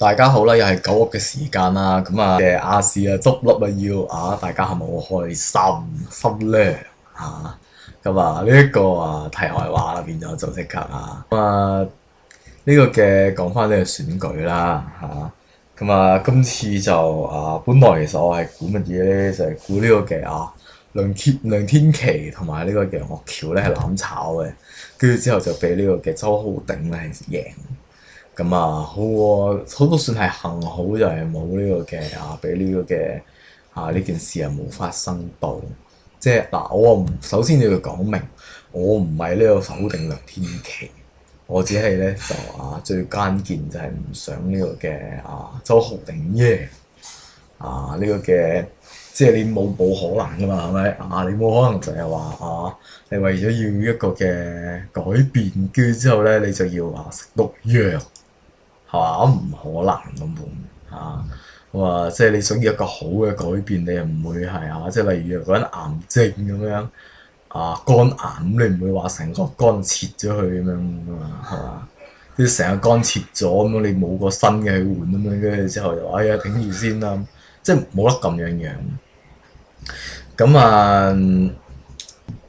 大家好啦，又係狗屋嘅時間啦，咁嘅亞視執笠大家係咪好開心咧呢一個題外話啦，變咗就即刻呢個嘅講翻呢個選舉啦今次就本來其實我係估乜嘢咧，就係估呢個嘅梁天琦同埋呢個嘅岳橋咧係攬炒嘅，跟住之後就俾呢個嘅周浩鼎咧係贏。好都算係幸好，就係冇呢個嘅俾呢個嘅呢件事冇發生到。即係首先你要講明，我唔係呢個否定梁天琦，我只係咧就最關鍵就係唔想呢個嘅周浩鼎贏呢個嘅，即係你冇可能噶嘛，係咪你冇可能就係話你為咗要一個嘅改變，跟住之後咧你就要食毒藥。係嘛？唔可能咁喎即係你想要一個好嘅改變，你又唔會係即係例如嗰人癌症咁樣肝癌，咁你唔會話成個肝切咗佢咁樣噶嘛，係嘛？跟住成個肝切咗咁樣，你冇個新嘅去換咁樣，跟住之後就話頂住先啦，即係冇得咁樣。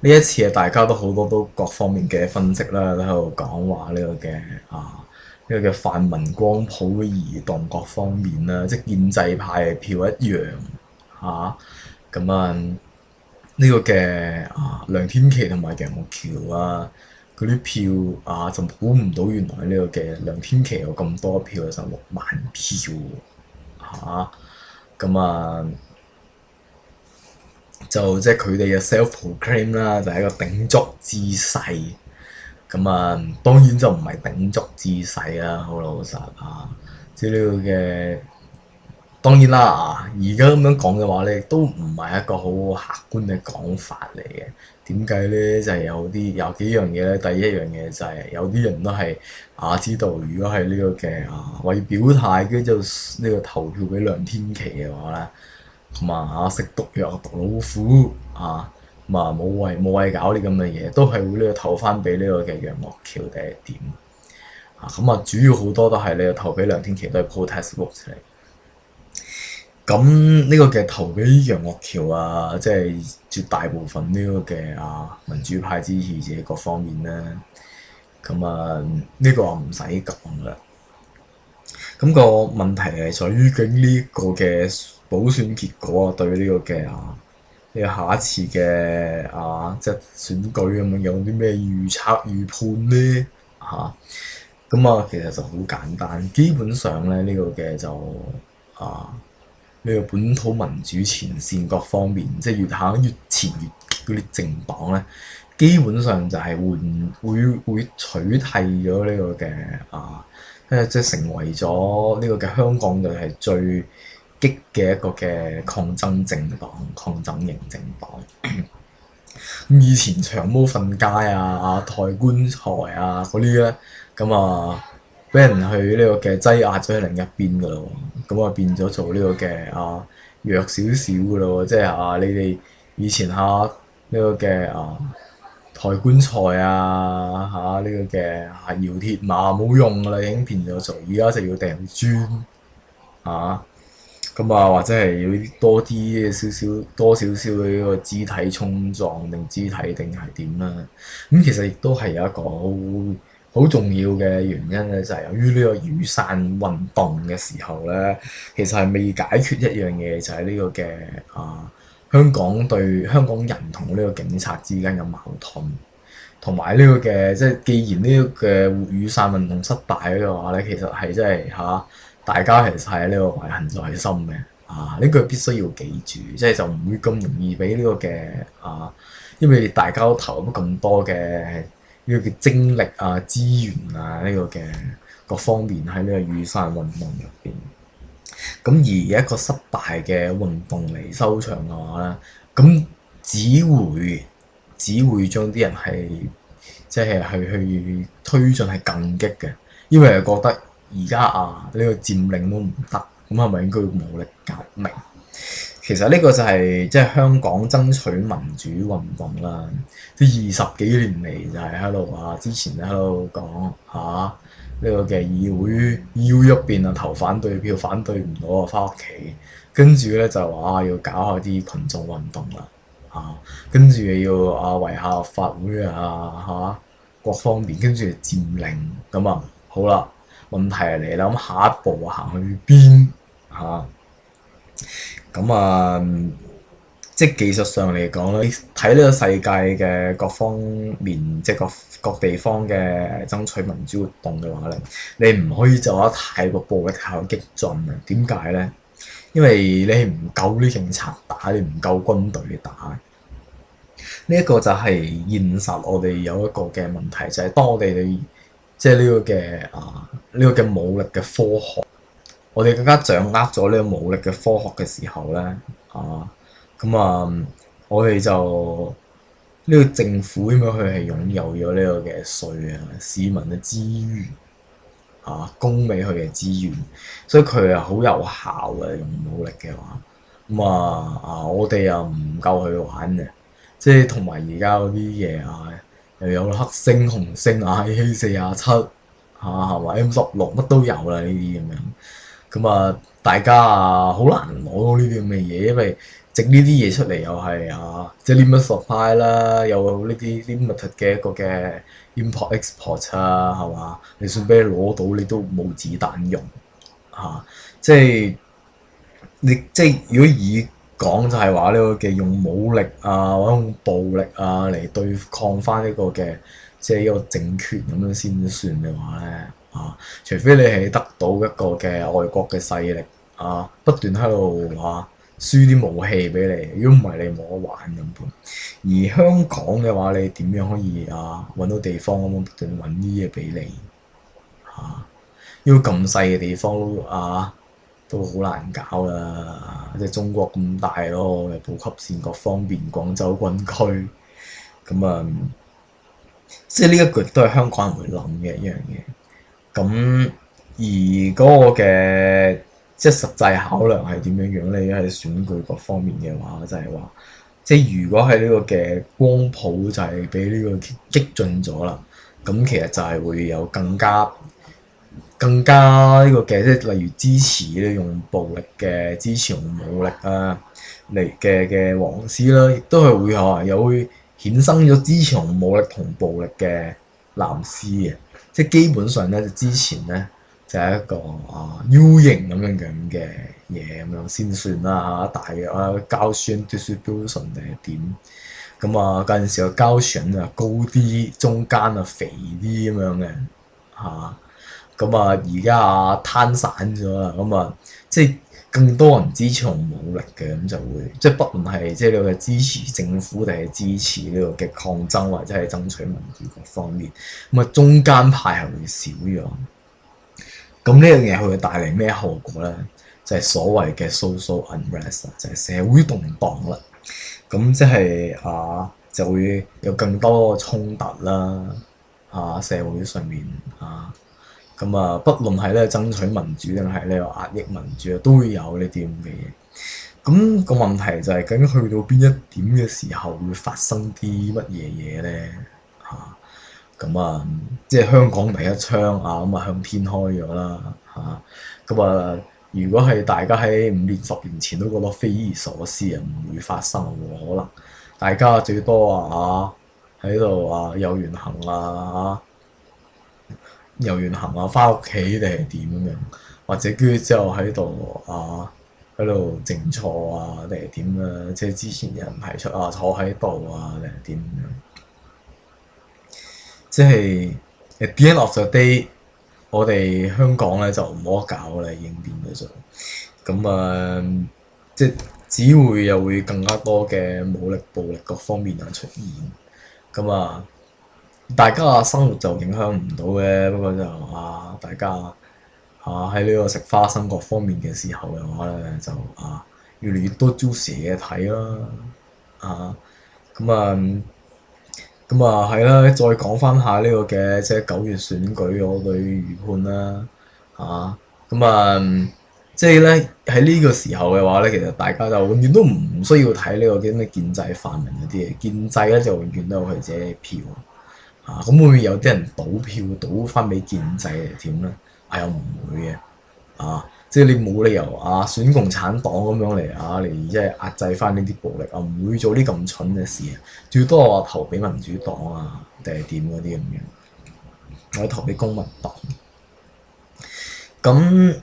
呢一次大家都好多都各方面嘅分析啦，都喺度講話呢個嘅呢個嘅泛民光譜嘅移動各方面啦，即係建制派嘅票一樣呢個嘅梁天琦同埋楊岳橋嗰啲票就估唔到原來呢個嘅梁天琦有咁多票，就6萬票就即係佢哋嘅 self-proclaim 啦，就係一個鼎足之勢。當然就唔係鼎足之勢啦，好老實即係呢個嘅當然啦而家咁樣講嘅話咧，都唔係一個好客觀嘅講法嚟嘅。點解咧？就係有幾樣嘢咧。第一樣嘢就係有啲人都係知道，如果係呢個嘅為表態，跟住就呢個投票俾梁天琦嘅話咧，食毒藥毒老虎冇謂搞啲咁嘅嘢，都係會呢個投翻俾呢個嘅楊岳橋定係點主要好多都係你投俾梁天琦都係 protest vote 嚟。咁呢個嘅投俾楊岳橋即係絕大部分呢個嘅民主派支持者各方面咧，呢個唔使講啦。咁個問題係在於究竟呢個嘅補選結果對呢個嘅呢個下一次嘅即係選舉咁樣有啲咩預測預判咧其實就好簡單，基本上咧呢個嘅就呢個本土民主前線各方面，即係越行越前越激嗰啲政黨咧，基本上就係會取締咗呢個嘅即係成為咗呢個嘅香港就係最激嘅一個嘅抗爭政黨、抗爭型政黨。咁以前長毛瞓街抬棺材嗰啲咧，俾人去呢個嘅擠壓咗喺另一邊噶咯，變咗做呢個嘅弱少少噶咯，即係你哋以前呢個嘅抬棺材呢個嘅搖鐵馬冇用噶啦，已經變咗做而家就要掟磚或者係要多少少嘅呢個肢體衝撞定肢體定係點啦。咁其實亦都係有一個好重要嘅原因咧，就係由於呢個雨傘運動嘅時候咧，其實係未解決一樣嘢，就係呢個嘅香港人同呢個警察之間嘅矛盾，同埋呢個嘅即係既然呢個嘅雨傘運動失敗嘅話咧，其實係真係大家其實係呢個懷恨在心嘅呢句必須要記住，即係就唔會咁容易俾呢個嘅因為大家都投入咁多嘅呢個嘅精力資源呢個嘅各方面喺呢個雨傘運動入邊。咁而一個失敗嘅運動嚟收場嘅話咧，咁只會將啲人係即係去推進係更激嘅，因為係覺得而家呢個佔領都唔得，咁係咪應該要武力革命？其實呢個就係即係香港爭取民主運動啦，即係20幾年嚟就係喺度之前喺度講呢個嘅議會入邊啊投反對票，反對唔到啊，翻屋企，跟住咧就話要搞下啲群眾運動啦，跟住又要圍下立法會各方面，跟住佔領咁啊，好啦，問題嚟啦，咁下一步行去邊咁即係技術上嚟講咧，睇呢個世界嘅各方面，即係各地方嘅爭取民主活動嘅話咧，你唔可以就話太過暴力、太過激進啊！點解咧？因為你唔夠啲警察打，你唔夠軍隊打。呢一個就係現實，我哋有一個嘅問題，就係當我哋即係呢個嘅武力嘅科學，我哋更加掌握咗呢個武力嘅科學嘅時候咧，我哋就呢個政府應該佢係擁有咗呢個嘅稅市民嘅資源供俾佢嘅資源，所以佢係好有效嘅用武力嘅話，我哋又唔夠佢玩嘅，即係同埋而家嗰啲嘢又有黑星、紅星AK-47係嘛 M16乜都有啦呢啲咁樣，大家好難攞到呢啲咁嘅嘢，因為整呢啲嘢出嚟又係即係 limit supply 啦，有呢啲 limited 嘅一個嘅 import export 係嘛？你算俾你攞到，你都冇子彈用即係如果以講就係話呢個嘅用武力或者用暴力嚟對抗翻呢個嘅即係一個政權咁樣先算嘅話咧除非你係得到一個嘅外國嘅勢力不斷喺度輸啲武器俾你，如果唔係你冇得玩咁般。而香港嘅話，你點樣可以揾到地方咁樣不斷揾啲嘢俾你呢個咁細嘅地方都好難搞啦，即係中國咁大咯，又補給線各方面，廣州軍區即係呢一個都係香港人會諗嘅一樣嘢。咁而嗰個嘅即係實際考量係點樣樣咧？喺選舉各方面嘅話，就係話，即係如果係呢個嘅光譜就係俾呢個激進咗啦，咁其實就係會有更加呢個嘅，即係例如支持咧用暴力嘅，支持用武力嚟嘅黃絲啦，亦都係會有會衍生咗支持用武力同暴力嘅藍絲嘅，即係基本上咧，之前咧。就係一個U 型咁樣嘅嘢咁樣先算啦大約交選 distribution 定係點？嗰陣時個交選高啲，中間肥啲咁樣嘅而家攤散咗啦，即係更多人支持用武力嘅，咁就會即係不論係即係你嘅支持政府定係支持呢個嘅抗爭或者係爭取民主各方面，中間派係會少咗。咁呢樣嘢佢會帶嚟咩後果咧？就係所謂嘅 social unrest，就係社會動盪啦。咁即係就會有更多衝突啦。社會上面不論係咧爭取民主定係呢個壓抑民主都會有呢啲咁嘅嘢。咁個問題就係究竟去到邊一點嘅時候會發生啲乜嘢嘢咧？即係香港第一槍向天開咗啦如果係大家喺5年10年前都覺得匪夷所思唔會發生喎，可能大家最多喺度遊完行遊完行翻屋企定係點咁樣，或者跟住之後喺度靜坐定係點即係之前有人提出坐喺度定係點樣。即係 at the end of the day，我哋香港咧就冇得搞啦，已經變咗咁即係只會又會更加多嘅武力、暴力各方面出現。大家嘅生活就影響唔到嘅，不過就大家喺呢個食花生各方面嘅時候嘅話咧，就越嚟越多 juicy 嘢睇啦係啦，再講翻下呢個嘅即係9月選舉我對預判啦即係咧喺呢個時候嘅話咧，其實大家就永遠都唔需要睇呢個咩建制泛民嗰啲嘢，建制咧就永遠都有佢自己票咁會唔會有啲人倒票倒翻俾建制嚟點咧？又唔會嘅。即係你冇理由選共產黨咁樣嚟即係壓制翻呢啲暴力唔會做啲咁蠢嘅事最多我投俾民主黨定係點嗰啲咁樣，我投俾公民黨。咁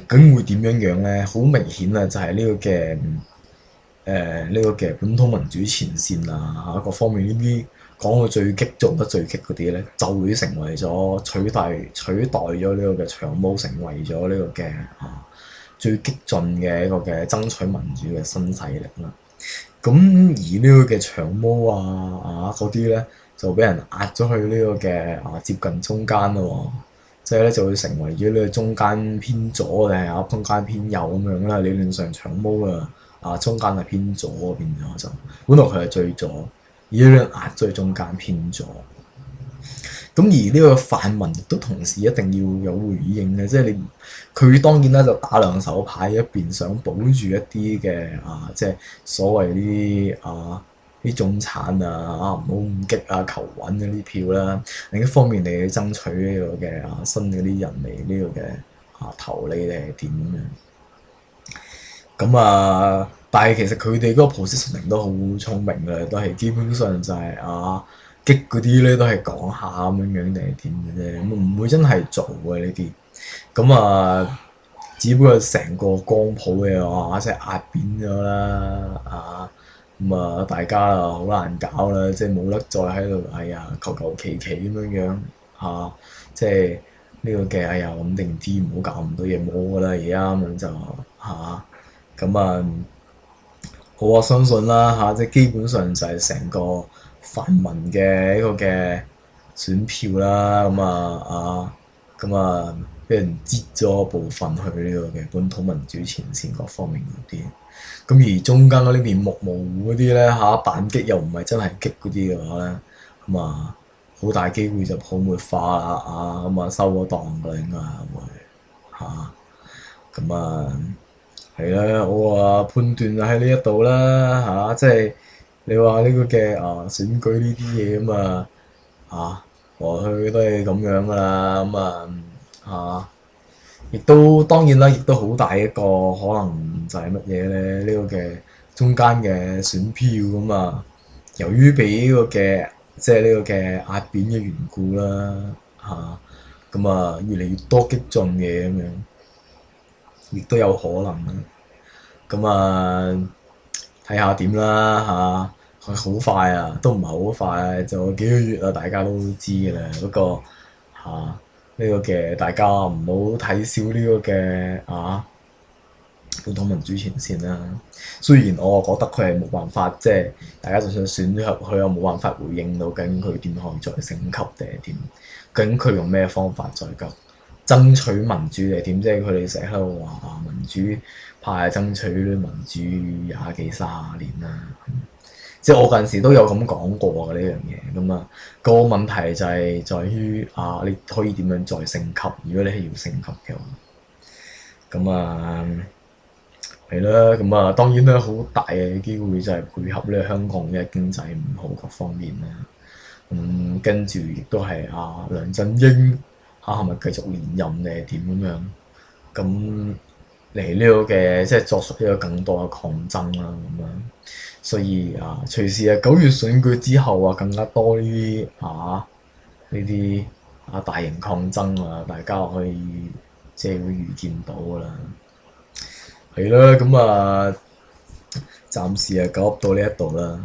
梗會點樣樣咧？好明顯就係呢個嘅呢個嘅本土民主前線各方面呢啲講到最激做得最激嗰啲咧，就會成為咗取代咗呢個嘅長毛，成為咗呢個嘅最激進嘅一個嘅爭取民主嘅新勢力啦。咁而呢個嘅長毛嗰啲咧，就俾人壓咗去呢個嘅接近中間咯。即係咧就會成為咗呢個中間偏左定係中間偏右咁樣啦。理論上長毛中間係偏左變咗就，本來佢係最左，而家壓咗去中間偏左。咁而呢個泛民亦都同時一定要有回應嘅，即係佢當然啦就打兩手牌，一邊想保住一啲嘅即係所謂啲中產唔好咁激求穩嗰啲票啦。另一方面你去爭取呢個嘅新嗰啲人嚟呢個嘅投你哋係點樣？咁但係其實佢哋嗰個 positioning 都好聰明嘅，都係基本上就係激嗰啲咧都係講下咁樣樣定係點嘅啫，咁唔會真係做嘅呢啲。咁只不過成個光譜嘅即係壓扁咗啦大家好難搞啦，即係冇得再喺度求求其其咁樣樣即係呢個嘅穩定啲，唔好搞咁多嘢冇噶啦，而家咁樣就我相信啦即係基本上就係成個泛民嘅一個嘅選票啦，俾人擠咗部分去呢個嘅本土民主前線各方面嗰啲，咁而中間嗰啲面目模糊嗰啲咧扮激又唔係真係激嗰啲嘅話咧，好大機會就泡沫化啦收咗檔㗎啦，應該係會係啦，我判斷就喺呢一度啦即係你話呢個嘅選舉呢啲嘢來去都係咁樣噶啦亦都當然啦，亦都好大一個可能就係乜嘢咧？呢個嘅中間嘅選票由於俾呢個嘅即係呢個嘅壓扁嘅緣故啦越嚟越多激進嘅咁樣。亦都有可能睇下點啦佢好快都唔係好快就幾個月大家都知㗎啦。不過呢個嘅大家唔好睇小呢個嘅本土民主前線啦。雖然我覺得佢係冇辦法，即係大家就算選咗入去，又冇辦法回應到究竟佢點可以再升級定係點？究竟佢用咩方法再急？爭取民主定係點？即係佢哋成日喺度話民主派爭取啲民主20幾30年啦。即係我嗰陣時都有咁講過嘅呢樣嘢。個問題就係在於你可以點樣再升級？如果你係要升級嘅話，係啦。當然啦，好大嘅機會就係配合呢香港嘅經濟唔好各方面啦。跟住亦都係梁振英。係咪繼續連任定係點咁樣？咁嚟呢個嘅即係作出呢個更多嘅抗爭啦所以隨時9月選舉之後更加多呢啲大型抗爭大家可以即係會預見到㗎啦。係啦，暫時講到呢一度啦。